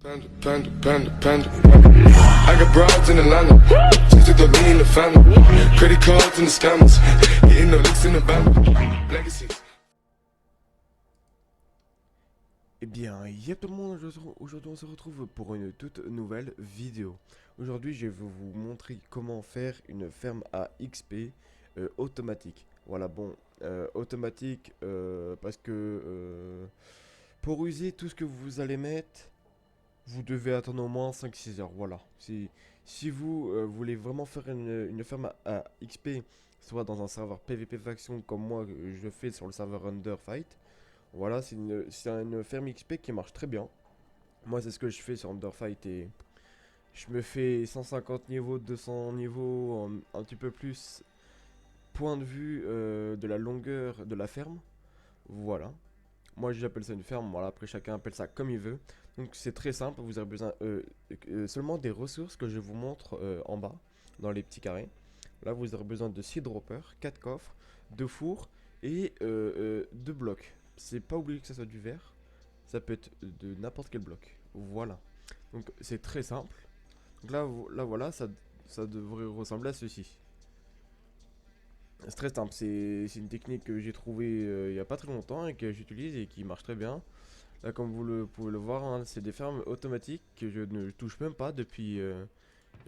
Panda, panda, panda, panda. I got broads in Atlanta. Just took the lean in the family. Credit cards and the scammers. Getting no licks in the band. Legacies. Eh bien, yep tout le monde, aujourd'hui on se retrouve pour une toute nouvelle vidéo. Aujourd'hui je vais vous montrer comment faire une ferme à XP automatique. Voilà, bon, automatique parce que pour user tout ce que vous allez mettre, vous devez attendre au moins 5-6 heures, voilà. Si vous voulez vraiment faire une ferme à XP, soit dans un serveur PvP faction comme moi je fais sur le serveur Underfight, voilà, c'est une ferme XP qui marche très bien. Moi, c'est ce que je fais sur Underfight et je me fais 150 niveaux, 200 niveaux, un petit peu plus, point de vue de la longueur de la ferme. Voilà. Moi, j'appelle ça une ferme. Voilà, après, chacun appelle ça comme il veut. Donc, c'est très simple. Vous avez besoin seulement des ressources que je vous montre en bas, dans les petits carrés. Là, vous aurez besoin de 6 droppers, 4 coffres, 2 fours et 2 blocs. C'est pas oublier que ça soit du verre, ça peut être de n'importe quel bloc. Voilà. Donc c'est très simple. Donc là voilà, ça devrait ressembler à ceci. C'est très simple, c'est une technique que j'ai trouvée il y a pas très longtemps et que j'utilise et qui marche très bien. Là comme vous pouvez le voir, hein, c'est des fermes automatiques que je ne touche même pas depuis... et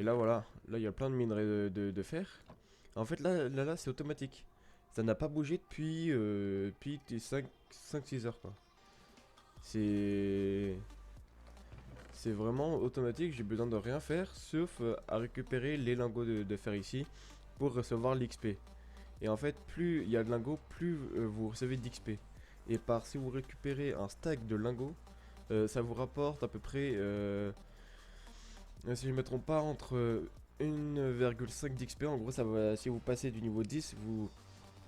là voilà, là il y a plein de minerais de fer. En fait là c'est automatique. Ça n'a pas bougé depuis 5-6 heures quoi. C'est vraiment automatique, j'ai besoin de rien faire sauf à récupérer les lingots de fer ici pour recevoir l'XP. Et en fait plus il y a de lingots, plus vous recevez d'XP. Et si vous récupérez un stack de lingots, ça vous rapporte à peu près, si je ne me trompe pas, entre 1,5 d'XP. En gros, ça va, si vous passez du niveau 10,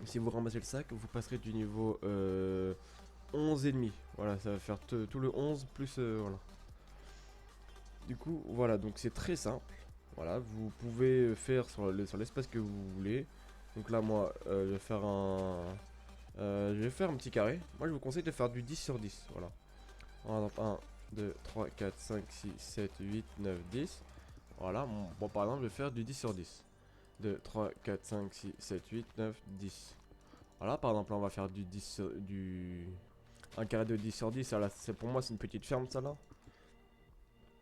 si vous ramassez le sac, vous passerez du niveau 11 et demi. Voilà, ça va faire tout le 11 plus voilà. Du coup, voilà, donc c'est très simple. Voilà, vous pouvez faire sur l'espace que vous voulez. Donc là, moi, je vais faire un petit carré. Moi, je vous conseille de faire du 10 sur 10. Voilà. 1, 2, 3, 4, 5, 6, 7, 8, 9, 10. Voilà, bon, par exemple, je vais faire du 10 sur 10. 2, 3, 4, 5, 6, 7, 8, 9, 10. Voilà, par exemple, là, on va faire du 10 sur, un carré de 10 sur 10. Là, pour moi, c'est une petite ferme, ça là.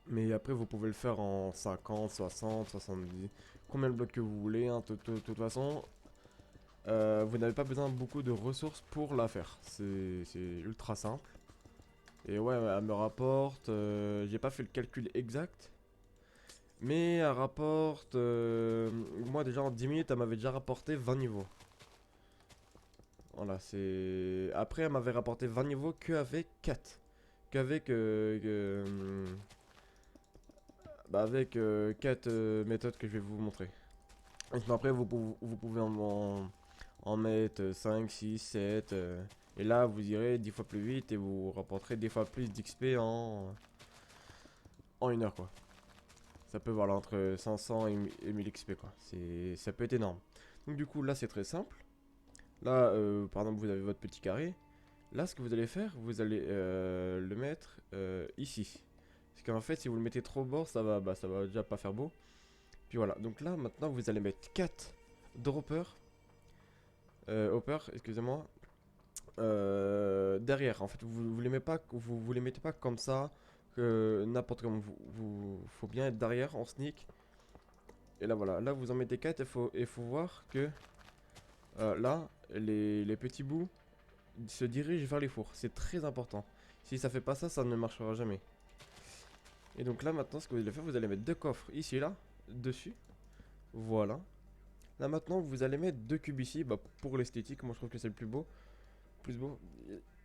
Mais après, vous pouvez le faire en 50, 60, 70. Combien de blocs que vous voulez. Hein, de toute façon, vous n'avez pas besoin de beaucoup de ressources pour la faire. C'est ultra simple. Et ouais, elle me rapporte. J'ai pas fait le calcul exact. Mais elle rapporte. Moi, déjà en 10 minutes, elle m'avait déjà rapporté 20 niveaux. Voilà, c'est. Après, elle m'avait rapporté 20 niveaux qu'avec 4. Qu'avec. Avec 4 méthodes que je vais vous montrer. Et sinon après vous pouvez en mettre 5, 6, 7 et là vous irez 10 fois plus vite et vous rapporterez 10 fois plus d'XP en 1 heure quoi. Ça peut voilà entre 500 et 1000 XP quoi. Ça peut être énorme. Donc du coup là c'est très simple. Là par exemple vous avez votre petit carré. Là ce que vous allez faire, vous allez le mettre ici. Parce qu'en fait si vous le mettez trop au bord ça va déjà pas faire beau. Puis voilà, donc là maintenant vous allez mettre 4 droppers, hopper, excusez-moi, derrière. En fait vous les mettez pas comme ça, que n'importe comment, faut bien être derrière en sneak. Et là voilà, là vous en mettez 4 et faut voir que là les petits bouts se dirigent vers les fours, c'est très important. Si ça fait pas ça, ça ne marchera jamais. Et donc là maintenant ce que vous allez faire, vous allez mettre 2 coffres ici là, dessus. Voilà. Là maintenant vous allez mettre 2 cubes ici, pour l'esthétique, moi je trouve que c'est le plus beau.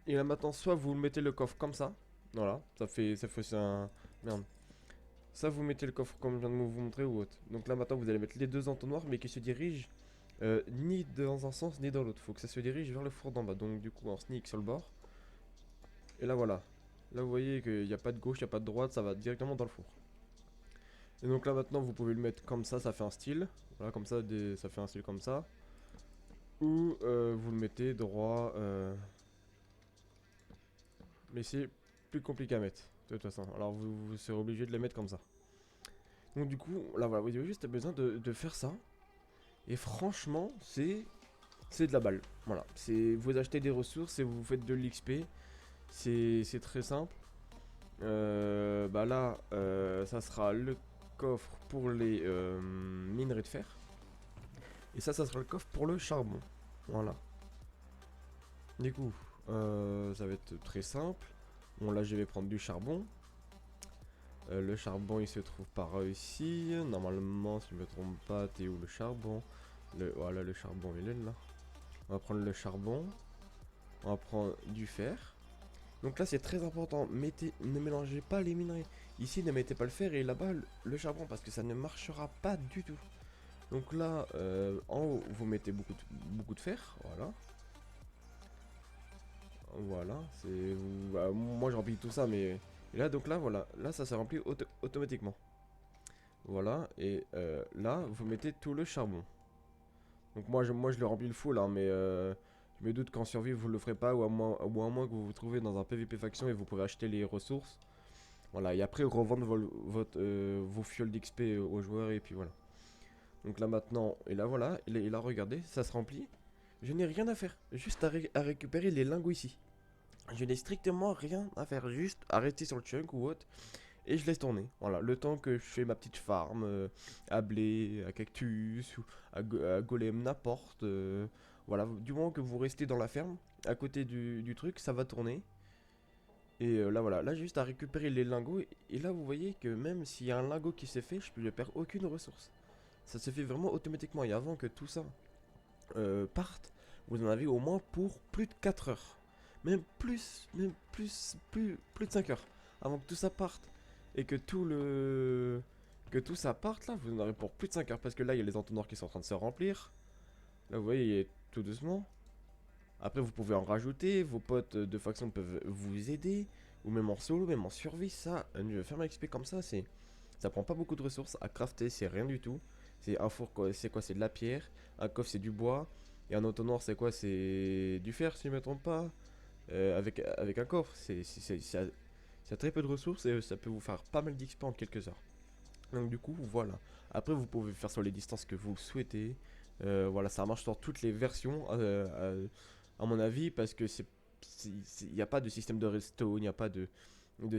Et là maintenant soit vous mettez le coffre comme ça. Voilà, ça fait un... Merde. Ça vous mettez le coffre comme je viens de vous montrer ou autre. Donc là maintenant vous allez mettre les deux entonnoirs mais qui se dirigent ni dans un sens ni dans l'autre. Faut que ça se dirige vers le four d'en bas. Donc du coup en sneak sur le bord. Et là voilà. Là vous voyez qu'il n'y a pas de gauche, il n'y a pas de droite, ça va directement dans le four. Et donc là maintenant vous pouvez le mettre comme ça fait un style. Voilà comme ça, ça fait un style comme ça. Ou vous le mettez droit. Mais c'est plus compliqué à mettre. de toute façon. Alors vous serez obligé de les mettre comme ça. Donc du coup, là voilà, vous avez juste besoin de faire ça. Et franchement, c'est de la balle. Voilà, vous achetez des ressources et vous faites de l'XP. C'est très simple. Bah là, ça sera le coffre pour les minerais de fer. Et ça sera le coffre pour le charbon. Voilà. Du coup, ça va être très simple. Bon, là, je vais prendre du charbon. Le charbon, il se trouve par ici. Normalement, si je me trompe pas, t'es où le charbon? Voilà, le charbon, il est là. On va prendre le charbon. On va prendre du fer. Donc là, c'est très important. Ne mélangez pas les minerais. Ici, ne mettez pas le fer et là-bas, le charbon, parce que ça ne marchera pas du tout. Donc là, en haut, vous mettez beaucoup de fer. Voilà. Voilà, moi je remplis tout ça, mais et là donc là voilà, là ça s'est rempli automatiquement. Voilà, et là vous mettez tout le charbon. Donc moi je le remplis le full, hein, mais je me doute qu'en survie vous le ferez pas, ou à moins que vous vous trouvez dans un PVP faction et vous pourrez acheter les ressources. Voilà, et après revendre vos fioles d'XP aux joueurs, et puis voilà. Donc là maintenant, et là voilà, et là regardez, ça se remplit. Je n'ai rien à faire, juste à récupérer les lingots ici. Je n'ai strictement rien à faire, juste à rester sur le chunk ou autre. Et je laisse tourner. Voilà, le temps que je fais ma petite farm à blé, à cactus, ou à golem, n'importe. Voilà, du moment que vous restez dans la ferme, à côté du truc, ça va tourner. Et là voilà, là j'ai juste à récupérer les lingots. Et là vous voyez que même s'il y a un lingot qui s'est fait, je perds aucune ressource. Ça se fait vraiment automatiquement. Et avant que tout ça parte, vous en avez au moins pour plus de 4 heures. Même plus de 5 heures. Avant que tout ça parte. Et que tout ça parte là, vous en aurez pour plus de 5 heures. Parce que là, il y a les entonnoirs qui sont en train de se remplir. Là, vous voyez, tout doucement. Après, vous pouvez en rajouter. Vos potes de faction peuvent vous aider. Ou même en solo, même en survie. Ça, faire un XP comme ça, ça prend pas beaucoup de ressources. À crafter, c'est rien du tout. C'est un four, c'est quoi? C'est de la pierre. Un coffre, c'est du bois. Et un entonnoir, c'est quoi? C'est du fer, si je me trompe pas. Avec un coffre, c'est très peu de ressources et ça peut vous faire pas mal d'XP en quelques heures. Donc du coup, voilà. Après, vous pouvez faire sur les distances que vous souhaitez. Voilà, ça marche sur toutes les versions, à mon avis, parce que il n'y a pas de système de resto, il n'y a pas de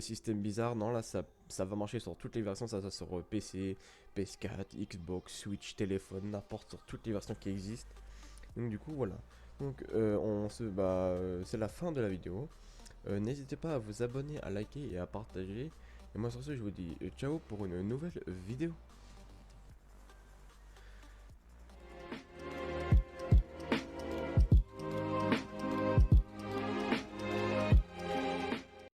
système bizarre. Non, là, ça va marcher sur toutes les versions. Ça sur PC, PS4, Xbox, Switch, téléphone, n'importe, sur toutes les versions qui existent. Donc du coup, voilà. Donc c'est la fin de la vidéo. N'hésitez pas à vous abonner, à liker et à partager. Et moi sur ce, je vous dis ciao pour une nouvelle vidéo.